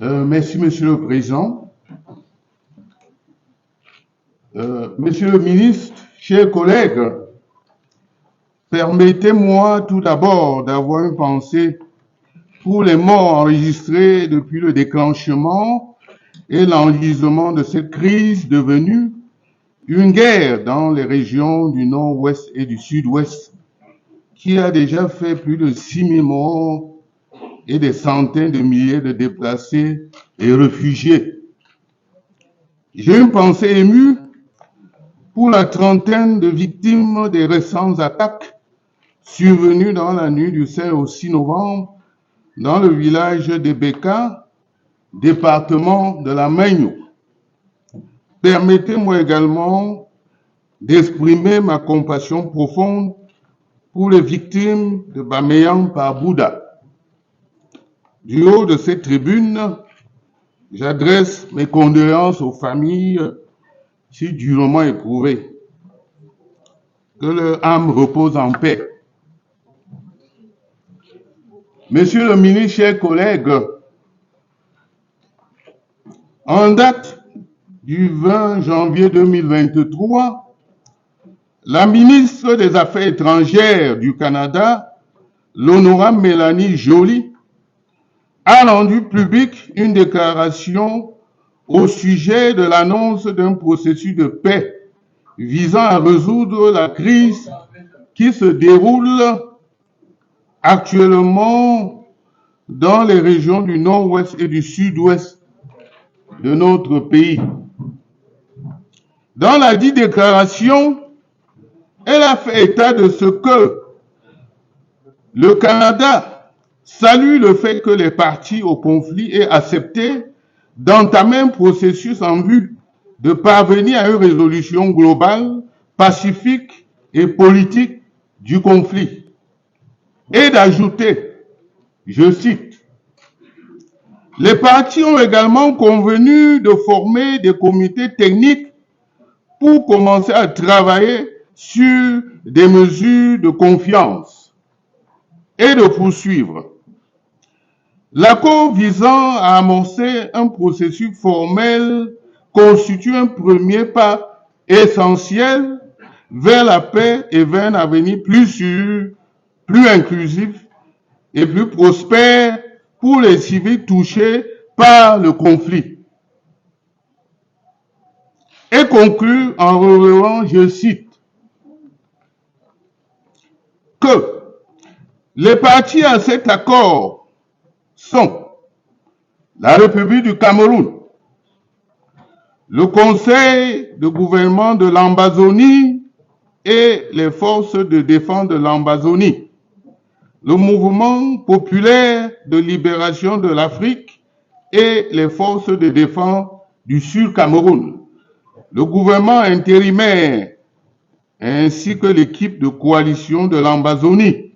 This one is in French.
Merci, Monsieur le Président. Monsieur le ministre, chers collègues, permettez-moi tout d'abord d'avoir une pensée pour les morts enregistrés depuis le déclenchement et l'enlisement de cette crise devenue une guerre dans les régions du nord-ouest et du sud-ouest, qui a déjà fait plus de 6 000 morts et des centaines de milliers de déplacés et réfugiés. J'ai une pensée émue pour la trentaine de victimes des récentes attaques survenues dans la nuit du 5 au 6 novembre dans le village d'Ebeka, département de la Magno. Permettez-moi également d'exprimer ma compassion profonde pour les victimes de Bameyang par Bouddha. Du haut de cette tribune, j'adresse mes condoléances aux familles si durement éprouvées. Que leur âme repose en paix. Monsieur le ministre, chers collègues, en date du 20 janvier 2023, la ministre des Affaires étrangères du Canada, l'honorable Mélanie Joly, a rendu publique une déclaration au sujet de l'annonce d'un processus de paix visant à résoudre la crise qui se déroule actuellement dans les régions du nord-ouest et du sud-ouest de notre pays. Dans la dite déclaration, elle a fait état de ce que le Canada salue le fait que les parties au conflit aient accepté d'entamer un processus en vue de parvenir à une résolution globale, pacifique et politique du conflit. Et d'ajouter, je cite, « Les parties ont également convenu de former des comités techniques pour commencer à travailler sur des mesures de confiance et de poursuivre. L'accord visant à amorcer un processus formel constitue un premier pas essentiel vers la paix et vers un avenir plus sûr, plus inclusif et plus prospère pour les civils touchés par le conflit. » Et conclut en relevant, je cite, que les parties à cet accord sont la République du Cameroun, le Conseil de gouvernement de l'Ambazonie et les forces de défense de l'Ambazonie, le mouvement populaire de libération de l'Afrique et les forces de défense du Sud Cameroun, le gouvernement intérimaire ainsi que l'équipe de coalition de l'Ambazonie.